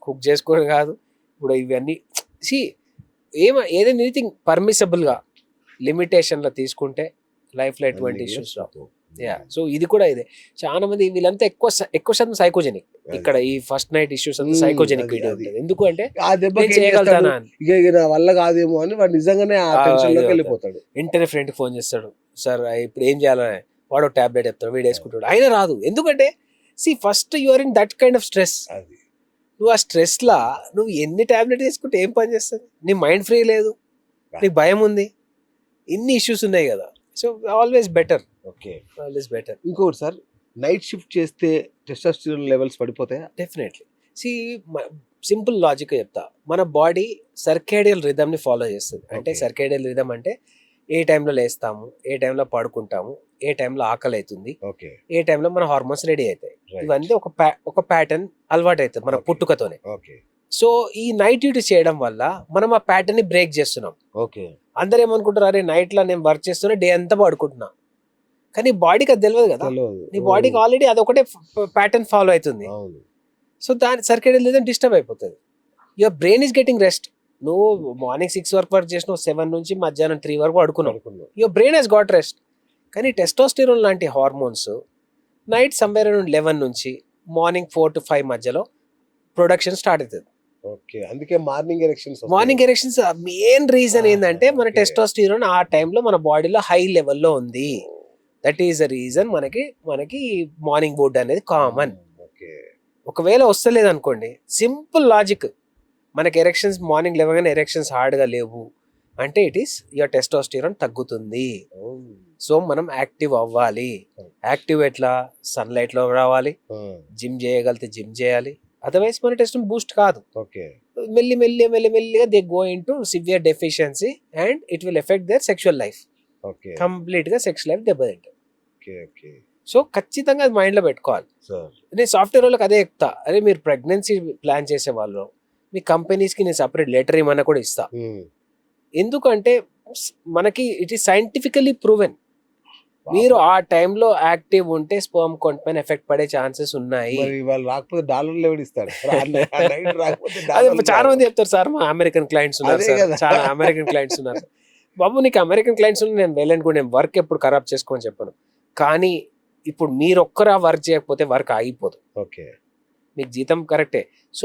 Cook చేసుకోవడం కాదు. ఇప్పుడు ఇవన్నీ ఏదైనా ఎనీథింగ్ పర్మిసబుల్గా లిమిటేషన్లో తీసుకుంటే లైఫ్లో ఎటువంటి ఇష్యూస్ రావు. సో ఇది కూడా ఇదే. చాలా మంది వీళ్ళంతా ఎక్కువ శాతం సైకోజెనిక్. ఇక్కడ ఈ ఫస్ట్ నైట్ ఇష్యూస్ అంతా సైకోజెనిక్ వీడియో ఉంటుంది. ఎందుకు అంటే చేయగలుగుతానా నా వల్ల కాదేమో అని వాడు నిజంగానే ఆ టెన్షన్ లోకి వెళ్ళిపోతాడు. వెంటనే ఫ్రెండ్కి ఫోన్ చేస్తాడు, సార్ ఇప్పుడు ఏం చేయాలని. వాడు టాబ్లెట్ చెప్తాడు, వీడు వేసుకుంటాడు, అయినా రాదు. ఎందుకంటే first you are in that kind of stress. నువ్వు ఆ స్ట్రెస్ లా నువ్వు ఎన్ని టాబ్లెట్ వేసుకుంటే ఏం పని చేస్తుంది? నీ మైండ్ ఫ్రీ లేదు, నీకు భయం ఉంది, ఇన్ని ఇష్యూస్ ఉన్నాయి కదా. So always better. Okay, always better. ఇంకోటి సార్, నైట్ షిఫ్ట్ చేస్తే టెస్టోస్టెరాన్ లెవెల్స్ పడిపోతాయా? డెఫినెట్లీ. సింపుల్ లాజిక్ చెప్తా. మన బాడీ సర్కేడియల్ రిథమ్ని ఫాలో చేస్తుంది. అంటే సర్కేడియల్ రిథమ్ అంటే ఏ టైంలో లేస్తాము, ఏ టైంలో పడుకుంటాము, ఏ టైంలో ఆకలి అవుతుంది, ఏ టైంలో మన హార్మోన్స్ రెడీ అవుతాయి. ఇవన్నీ ఒక ప్యాటర్న్ అలవాటు అవుతుంది మన పుట్టుకతోనే. సో ఈ నైట్ డ్యూటీ చేయడం వల్ల మనం ఆ ప్యాటర్న్ ని బ్రేక్ చేస్తున్నాం. అందరు ఏమనుకుంటారు, అరే నైట్ లో నేను వర్క్ చేస్తున్నా, డే అంతా పడుకుంటున్నా. కానీ బాడీకి అది తెలియదు కదా. నీ బాడీకి ఆల్రెడీ అదొకటే ప్యాటర్న్ ఫాలో అవుతుంది. సో దాని సర్కేడియల్ రిథమ్ డిస్టర్బ్ అయిపోతుంది. Your brain is getting rest. నువ్వు మార్నింగ్ 6 వరకు వర్క్ చేసినావు, 7 నుంచి మధ్యాహ్నం 3 వరకు పడుకున్నావు. Your brain has got rest. కానీ టెస్టోస్టెరాన్ లాంటి హార్మోన్స్ నైట్ సమ్వేర్ అరౌండ్ 11 నుంచి మార్నింగ్ 4 to 5 మధ్యలో ప్రొడక్షన్ స్టార్ట్ అవుతుంది. అందుకే మార్నింగ్ ఎరెక్షన్స్ మెయిన్ రీజన్ ఏంటంటే మన టెస్టోస్టెరాన్ ఆ టైంలో మన బాడీలో హై లెవెల్లో ఉంది. దట్ ఈస్ ద రీజన్ మనకి మార్నింగ్ వుడ్ అనేది కామన్. ఒకవేళ వస్తలేదు అనుకోండి, సింపుల్ లాజిక్, మనకి ఎరెక్షన్స్ మార్నింగ్ లేవగానే ఎరెక్షన్స్ హార్డ్గా లేవు అంటే ఇట్ ఈస్ యువర్ టెస్టోస్టెరాన్ తగ్గుతుంది. సో మనం యాక్టివ్ అవ్వాలి. యాక్టివ్ ఎట్లా? సన్లైట్ లో రావాలి, జిమ్ చేయగలిగితే జిమ్ చేయాలి. అదర్వైజ్ మన టెస్టోస్టెరాన్ బూస్ట్ కాదు. మెల్లిగా they go into severe deficiency and it will effect their sexual life. Complete గా సెక్స్ లైఫ్ దెబ్బతింటుంది. సో ఖచ్చితంగా అది మైండ్ లో పెట్టుకోవాలి. నేను సాఫ్ట్వేర్ వాళ్ళకి అదే చెప్తా, అరే మీరు ప్రెగ్నెన్సీ ప్లాన్ చేసే వాళ్ళు మీ కంపెనీస్ కి నేను సపరేట్ లెటర్ ఏమన్నా కూడా ఇస్తా. ఎందుకంటే మనకి ఇట్ ఈస్ సైంటిఫికలీ ప్రూవెన్. మీరు ఆ టైంలో యాక్టివ్ ఉంటే స్పర్మ్ కౌంట్ పైన ఎఫెక్ట్ పడే ఛాన్సెస్ ఉన్నాయి. చాలా మంది చెప్తారు, సార్ మా అమెరికన్ క్లయింట్స్ ఉన్నారు, చాలా అమెరికన్ క్లయింట్స్ ఉన్నారు. బాబు నీకు అమెరికన్ క్లయింట్స్ నేను వెళ్ళను కూడా, నేను వర్క్ ఎప్పుడు ఖరాబ్ చేసుకోని చెప్పను. కానీ ఇప్పుడు మీరు ఒక్కరా వర్క్ చేయకపోతే వర్క్ ఆగిపోదు. మీకు జీతం కరెక్టే. సో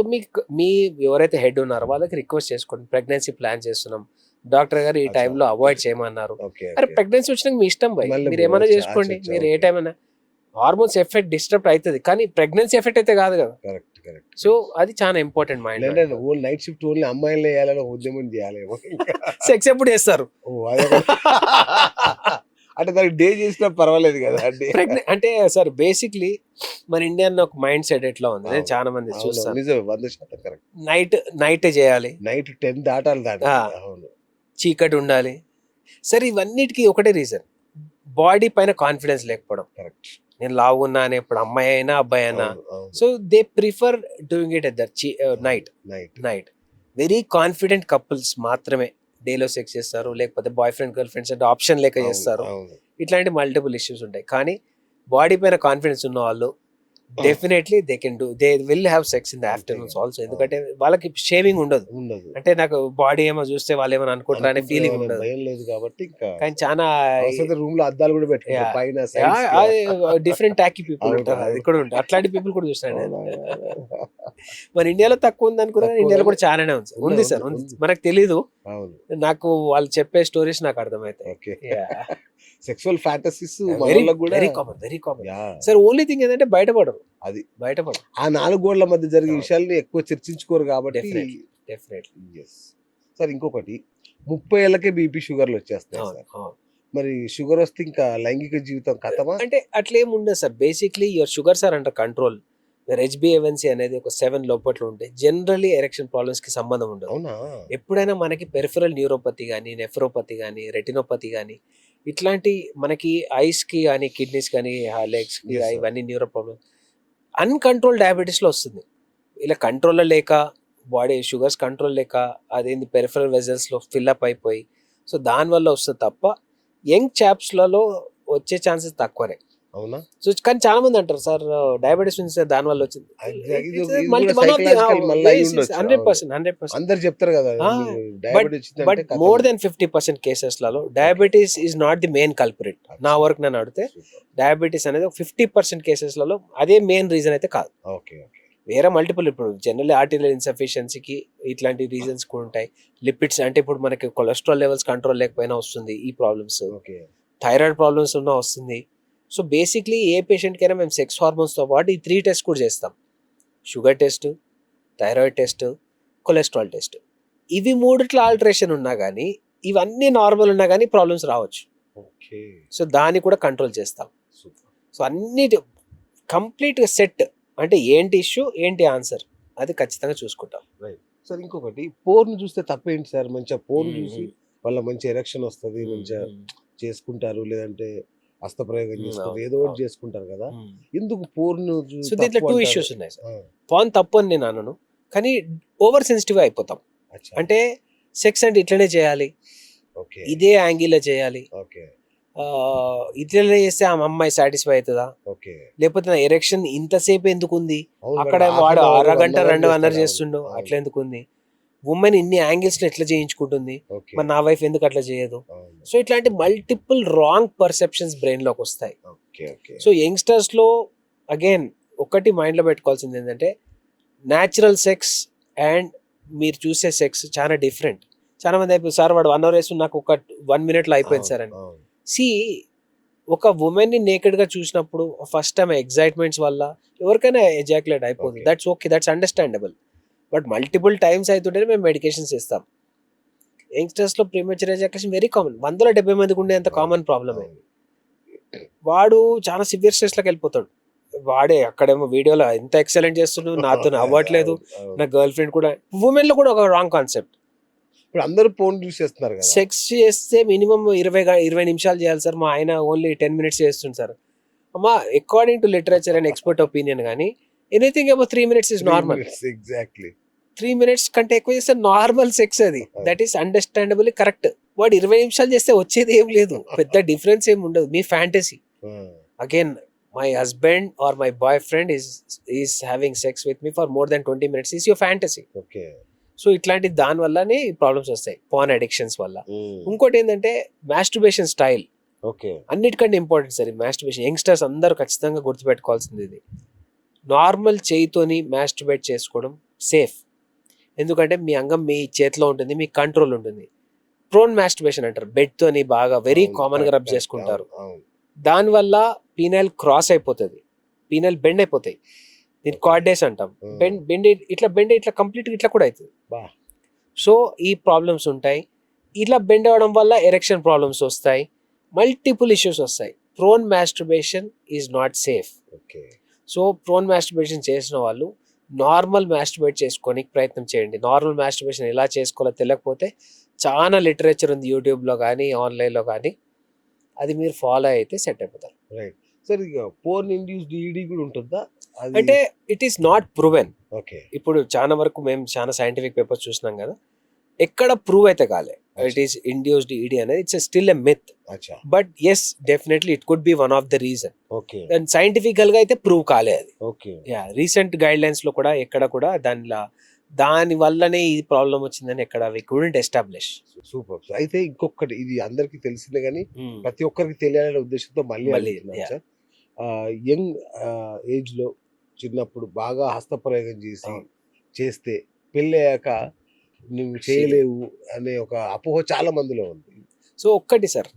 మీ ఎవరైతే హెడ్ ఉన్నారో వాళ్ళకి రిక్వెస్ట్ చేసుకోండి, ప్రెగ్నెన్సీ ప్లాన్ చేస్తున్నాం, డాక్టర్ గారు ఈ టైంలో అవాయిడ్ చేయమన్నారు. అరే ప్రెగ్నెన్సీ వచ్చినాక మీ ఇష్టం భయ్, మీరు ఏమైనా చేసుకోండి. మీరు ఏ టైం అయినా హార్మోన్స్ ఎఫెక్ట్ డిస్టర్బ్ అవుతుంది, కానీ ప్రెగ్నెన్సీ ఎఫెక్ట్ అయితే కాదు కదా. సో అది చాలా important. Mind night shift only అమ్మాయిలు వేయాలని ఉద్యమం చేయాలి. సెక్స్ ఎప్పుడు చేస్తారు అంటే దానికి డే చేసినా పర్వాలేదు కదా. అంటే సార్ బేసిక్లీ మన ఇండియన్ ఒక మైండ్ సెట్ ఎట్లా ఉంది, నేను చాలా మంది చూస్తాను. 100% కరెక్ట్. నైట్ చేయాలి, నైట్ 10 దాటాలి. చీకటి ఉండాలి. సరే ఇవన్నిటికీ ఒకటే రీజన్, బాడీ పైన కాన్ఫిడెన్స్ లేకపోవడం. కరెక్ట్. నేను లావున్నా అని ఇప్పుడు అమ్మాయి అయినా అబ్బాయి అయినా, so they prefer doing it at that night. Very confident couples మాత్రమే డేలో సెక్స్ చేస్తారు, లేకపోతే బాయ్ ఫ్రెండ్ గర్ల్ ఫ్రెండ్స్ అంటే ఆప్షన్ లేక చేస్తారు. ఇట్లాంటి మల్టిపుల్ ఇష్యూస్ ఉంటాయి. కానీ బాడీ పైన కాన్ఫిడెన్స్ ఉన్న వాళ్ళు definitely they will have sex in the afternoons also. ఎందుకంటే వాళ్ళకి షేవింగ్ ఉండదు. అంటే నాకు బాడీ ఏమో చూస్తే వాళ్ళు ఏమైనా అనుకుంటారు అనే ఫీలింగ్ ఉండదు కాబట్టి. కానీ చాలా రూమ్ లో అద్దాలు కూడా పెట్టుకుంటారు పైన. డిఫరెంట్ టాకీ పీపుల్ ఉంటారు, అది కూడా ఉంటారు. అట్లాంటి పీపుల్ కూడా చూస్తాను. మన ఇండియాలో తక్కువ ఉంది అనుకున్నా, ఇండియాలో కూడా చాలానే ఉంది సార్. మనకు తెలీదు, నాకు వాళ్ళు చెప్పే స్టోరీస్ నాకు అర్థమవుతాయి. Sexual fantasies very common. Sir only thing ఏంటంటే బయటపడరు. ఆ 4 గోడల మధ్య జరిగే విషయాల్ని ఎక్కువ చర్చించుకోరు కాబట్టి. డెఫినెట్లీ. సార్ ఇంకొకటి, 30 ఏళ్ళకే బీపీ షుగర్లు వచ్చేస్తాయి సార్. మరి షుగర్ వస్తే ఇంకా లైంగిక జీవితం కథమా? అంటే అట్లేం ఉండదు sir. Basically your sugars are under control. HbA1c అనేది ఒక 7 లోపట్లో ఉంటే జనరల్లీ ఎరెక్షన్ ప్రాబ్లమ్స్ కి సంబంధం ఉండదు. ఎప్పుడైనా మనకి పెరిఫరల్ న్యూరోపతి కానీ, నెఫ్రోపతి కానీ, రెటినోపతి కానీ, ఇట్లాంటి మనకి ఐస్ కి కానీ, కిడ్నీస్ కానీ, లెగ్స్ కి, ఇవన్నీ న్యూరో ప్రాబ్లమ్ అన్కంట్రోల్ డయాబెటీస్ లో వస్తుంది. ఇలా కంట్రోల్లో లేక, బాడీ షుగర్స్ కంట్రోల్ లేక, అదేంది పెరిఫరల్ వెజల్స్ లో ఫిల్అప్ అయిపోయి, సో దానివల్ల వస్తుంది తప్ప యంగ్ చాప్స్లలో వచ్చే ఛాన్సెస్ తక్కువనే. అవునా? సో కానీ చాలా మంది అంటారు సార్ డయాబెటీస్ నుంచి దాని వల్ల వచ్చింది. ఇది కూడా సైకలాజికల్ మళ్ళీ అయి ఉండొచ్చు. 100%, 100%. అందరు చెప్తారు కదా Ah, diabetes but more than 50% కేసెస్లలో diabetes is not the main culprit. నా వరకు నన్ను అడిగితే డయాబెటీస్ అనేది 50% కేసెస్లలో అదే మెయిన్ రీజన్ అయితే కాదు. Okay okay. వేరే మల్టిపుల్, ఇప్పుడు జనరల్ ఆర్టిరియల్ ఇన్సఫిషియన్సీకి ఇట్లాంటి రీజన్స్ కూడా ఉంటాయి. లిపిడ్స్ అంటే ఇప్పుడు మనకి కొలెస్ట్రాల్ లెవెల్స్ కంట్రోల్ లేకపోయినా వస్తుంది ఈ ప్రాబ్లమ్స్. ఓకే. థైరాయిడ్ ప్రాబ్లమ్స్ ఉన్నా వస్తుంది. సో బేసిక్లీ ఏ పేషెంట్కైనా మేము సెక్స్ హార్మోన్స్తో పాటు ఈ 3 టెస్ట్ కూడా చేస్తాం. Sugar test, thyroid test, cholesterol test. ఇవి 3 ఆల్టరేషన్ ఉన్నా కానీ, ఇవన్నీ నార్మల్ ఉన్నా కానీ ప్రాబ్లమ్స్ రావచ్చు. ఓకే. సో దాన్ని కూడా కంట్రోల్ చేస్తాం. సూపర్. సో అన్ని కంప్లీట్గా సెట్, అంటే ఏంటి ఇష్యూ ఏంటి ఆన్సర్ అది ఖచ్చితంగా చూసుకుంటాం. సార్ ఇంకొకటి, పోర్న్ చూస్తే తప్పేంటి సార్? మంచిగా పోర్న్ చూసి వాళ్ళ మంచి ఎరెక్షన్ వస్తుంది, మంచిగా చేసుకుంటారు, లేదంటే హస్తప్రయోగం చేసుకుంటారు, ఏదో ఒకటి చేసుకుంటారు కదా, ఎందుకు పోర్న్? సో దీంట్లో 2 ఇష్యూస్ ఉన్నాయి సార్. పాన్ తప్పు అని నేను అనను, కానీ ఓవర్ సెన్సిటివ్ అయిపోతాం. అంటే సెక్స్ అంటే ఇట్లనే చేయాలి, ఇదే యాంగిల్లో చేయాలి, ఇట్లనే చేస్తే ఆ అమ్మాయి సాటిస్ఫై అవుతుందా, లేకపోతే నా ఎరెక్షన్ ఇంతసేపు ఎందుకు ఉంది, అక్కడ వాడు అరగంట 2 గంటలు చేస్తుండో అట్లా ఎందుకు ఉంది, ఉమెన్ ఇన్ని యాంగిల్స్ లో ఎట్లా చేయించుకుంటుంది, మరి నా వైఫ్ ఎందుకు అట్లా చేయదు. సో ఇట్లాంటి మల్టిపుల్ రాంగ్ పర్సెప్షన్స్ బ్రెయిన్ లోకి వస్తాయి. సో యంగ్స్టర్స్ లో అగైన్ ఒకటి మైండ్ లో పెట్టుకోవాల్సింది ఏంటంటే, న్యాచురల్ సెక్స్ అండ్ మీరు చూసే సెక్స్ చాలా డిఫరెంట్. చాలా మంది అయిపోయి సార్ వాడు 1 hour వేసి నాకు ఒక 1 minute లో అయిపోయింది సార్ అని. సి ఒక ఉమెన్ ని నేకెడ్ గా చూసినప్పుడు ఫస్ట్ టైం ఎగ్జైట్మెంట్స్ వల్ల ఎవరికైనా ఎజాక్యులేట్ అయిపోతుంది. That's okay, that's understandable. But multiple times అవుతుంటే మేము మెడికేషన్స్ ఇస్తాం. యంగ్స్టర్స్ లో ప్రీమెచ్యూర్ ఎజాక్యులేషన్ వెరీ కామన్, 170 మందికి ఉండే అంత కామన్ ప్రాబ్లమే. వాడు చాలా సివియర్ స్ట్రెస్ లోకి వెళ్ళిపోతాడు. వాడే అక్కడేమో వీడియోలో ఎంత ఎక్సలెంట్ చేస్తున్నాడు, నాతో అవ్వట్లేదు, నా గర్ల్ ఫ్రెండ్ కూడా. ఉమెన్ లో కూడా ఒక రాంగ్ కాన్సెప్ట్. ఇప్పుడు అందరూ ఫోన్ చూసేస్తున్నారు కదా. సెక్స్ చేస్తే మినిమం 20 నిమిషాలు చేయాలి సార్, మా ఆయన ఓన్లీ 10 minutes చేస్తుంది సార్. అమ్మా, according to literature and expert opinion కానీ anything about 3 minutes is normal. Exactly 3 minutes కంటే ఎక్కువ చేస్తే నార్మల్ సెక్స్, అది దట్ ఈస్ అండర్స్టాండబుల్లీ కరెక్ట్. వాడు 20 నిమిషాలు చేస్తే వచ్చేది ఏం లేదు, పెద్ద డిఫరెన్స్ ఏమి ఉండదు, మీ fantasy. Again my husband or my boyfriend is having sex with me for more than 20 minutes is your fantasy. Okay. So ఇట్లాంటి దాని వల్లనే ప్రాబ్లమ్స్ వస్తాయి, పాన్ అడిక్షన్స్ వల్ల. ఇంకోటి ఏంటంటే మాస్టర్బేషన్ స్టైల్. ఓకే. అన్నిటికంటే ఇంపార్టెంట్ సార్ మాస్టర్బేషన్. యంగ్స్టర్స్ అందరూ ఖచ్చితంగా గుర్తుపెట్టుకోవాల్సింది ఇది. నార్మల్ చేయితోని మాస్టర్బేట్ చేసుకోవడం సేఫ్, ఎందుకంటే మీ అంగం మీ చేతిలో ఉంటుంది, మీ కంట్రోల్ ఉంటుంది. ప్రోన్ మాస్టర్బేషన్ అంటారు, బెడ్ తోని బాగా వెరీ కామన్ గా రబ్ చేసుకుంటారు. దానివల్ల పీనైల్ క్రాస్ అయిపోతుంది, పీనైల్ బెండ్ అయిపోతాయి, దీన్ని కార్డేస్ అంటాం. బెండ్ ఇట్లా కంప్లీట్ ఇట్లా కూడా అవుతుంది. సో ఈ ప్రాబ్లమ్స్ ఉంటాయి. ఇట్లా బెండ్ అవ్వడం వల్ల ఎరెక్షన్ ప్రాబ్లమ్స్ వస్తాయి, మల్టిపుల్ ఇష్యూస్ వస్తాయి. Prone masturbation is not safe. So prone masturbation చేసిన వాళ్ళు నార్మల్ మాస్టర్బేట్ చేసుకొని ప్రయత్నం చేయండి. నార్మల్ మాస్టర్బేషన్ ఎలా చేసుకోవాలో తెలియకపోతే చాలా లిటరేచర్ ఉంది యూట్యూబ్లో కానీ ఆన్లైన్లో కానీ, అది మీరు ఫాలో అయితే సెట్ అయిపోతారు. Right sir. ఇక పోర్న్ ఇండ్యూస్డ్ ఈడీ కూడా ఉంటుందా? అంటే it is not proven. Okay. ఇప్పుడు చాలా వరకు మేము చాలా సైంటిఫిక్ పేపర్స్ చూసినాం కదా, ఎక్కడ ప్రూవ్ అయితే కాలే ఇట్ ఈస్ ఇండ్యూస్డ్ ఈడీ అనేది. It's still a myth, but yes definitely it could be one of the reason. Okay. And సైంటిఫికల్ గా అయితే ప్రూవ్ కాలే అది. Okay. Yeah, recent guidelines లో కూడా ఎక్కడ కూడా దాని వల్లనే ఈ ప్రాబ్లం వచ్చిందని ఎక్కడ వి కుడెంట్ ఎస్టాబ్లిష్. సూపర్. అయితే ఇంకొకటి, ఇది అందరికి తెలిసిందే కానీ ప్రతి ఒక్కరికి తెలియాలనే ఉద్దేశంతో మళ్ళీ సార్, యంగ్ ఏజ్ లో చిన్నప్పుడు బాగా హస్తప్రయోగం చేస్తే పెళ్ళయ్యాక నువ్వు చేయలేవు అనే ఒక అపోహ చాలా మందిలో ఉంది. సో ఒక్కటి sir,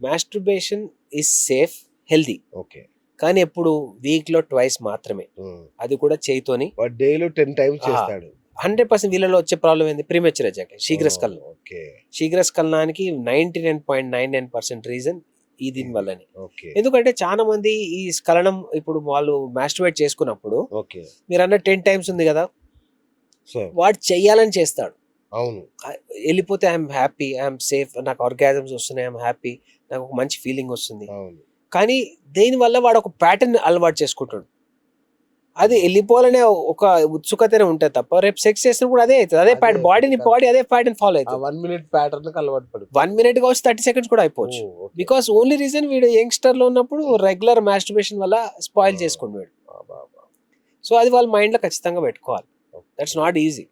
masturbation is safe, healthy. Okay. కానీ ఎప్పుడు వీక్ లో ట్వైస్ మాత్రమే, అది కూడా చేయితోని. డేలో 10 times చేస్తాడు. 100% వీళ్ళలో వచ్చే ప్రాబ్లం ఏంది, ప్రీమెచ్యూర్ ఎజాక్యులేషన్, శీఘ్రస్ఖలనం. శీఘ్రస్ఖలనానికి 99.99% రీజన్ ఈ దీని వల్లనే. ఎందుకంటే చాలా మంది ఈ స్ఖలనం ఇప్పుడు వాళ్ళు మాస్టర్బేట్ చేసుకున్నప్పుడు మీరు అన్న 10 times ఉంది కదా, వాడు చెయ్యాలని చేస్తాడు. అవును. వెళ్ళిపోతే ఐఎమ్ హ్యాపీ, ఐఎమ్ సేఫ్, నాకు ఆర్గాజమ్స్ వస్తున్నాయి, ఐఎమ్ హ్యాపీ, నాకు ఒక మంచి ఫీలింగ్ వస్తుంది. కానీ దేనివల్ల వాడు ఒక ప్యాటర్న్ అలవాటు చేసుకుంటాడు. అది వెళ్ళిపోవాలనే ఒక ఉత్సుకతనే ఉంటుంది తప్ప రేపు సెక్స్ చేసినప్పుడు అదే అవుతుంది, అదే ప్యాటర్న్, బాడీ అదే ప్యాటర్న్ ఫాలో ఆ అవుతుంది. 1 minute ప్యాటర్న్ కి అలవాటు పడు 1 minute కావచ్చు, 30 seconds కూడా అయిపోవచ్చు. బికాస్ ఓన్లీ రీజన్ వీడు యంగ్స్టర్ లో ఉన్నప్పుడు రెగ్యులర్ మాస్టర్బేషన్ వల్ల స్పాయిల్ చేసుకుంటాడు. సో అది వాళ్ళ మైండ్ లో ఖచ్చితంగా పెట్టుకోవాలి. That's not easy.